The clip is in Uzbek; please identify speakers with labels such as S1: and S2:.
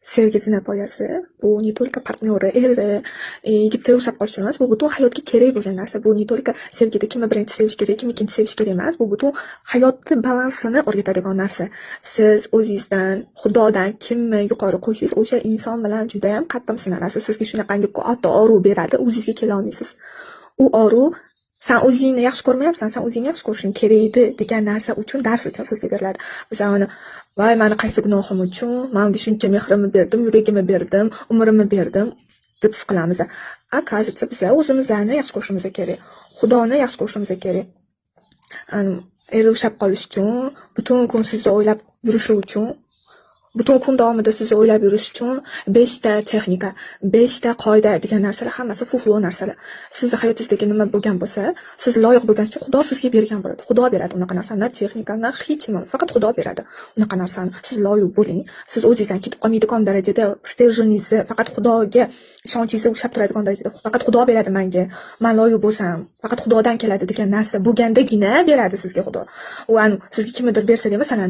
S1: Sevgi zinapoyasi bu не только partneri, eri, yigitga o'xshab qolish emas, bu butun hayotga kerak bo'lgan narsa. Bu не только sevgida kimni birinchi sevish kerak, kimni ikkinchi sevish kerak emas. Bu butun hayotni balansini o'rgatadigan narsa. Siz o'zingizdan, Xudodan kimni yuqori qo'ysangiz, o'sha inson bilan juda ham qattiq sinalasiz. Sizga shunaqangi katta oru beradi, o'zingizga kela olmaysiz. U oru sen o'zingni yaxshi ko'rmayapsan, sen o'zingni yaxshi ko'rishing kerak edi degan narsa uchun, dars uchun sizga beriladi. Masalan, voy mani qaysi gunohim uchun men unga shuncha mehrimni berdim, yuragimni berdim, umrimni berdim deb his qilamiz. Оказывается, biz o'zimizni yaxshi ko'rishimiz kerak. Xudoni yaxshi ko'rishimiz kerak. Erishib qolish uchun, butun kun sizni o'ylab yurishi uchun, butun kun davomida sizni o'ylab yurish uchun 5 ta texnika, 5 ta qoida degan narsalar hammasi fuflo narsalar. Sizni hayotingizdagi nima bo'lgan bo'lsa, siz loyiq bo'lgancha Xudo sizga bergan bo'ladi. Xudo beradi unaqa narsani, na texnika, na hech nima. Faqat Xudo beradi unaqa narsani. Siz loyiq bo'ling. Siz o'zingizdan ketib qolmaydigan darajada stержingizni, faqat Xudoga ishonchingizni ushlab turadigan darajada, faqat Xudo beradi menga. Men loyiq bo'lsam, faqat Xudodan keladi degan narsa bo'lgandagina beradi sizga Xudo. U sizga kimnidir bersa, masalan,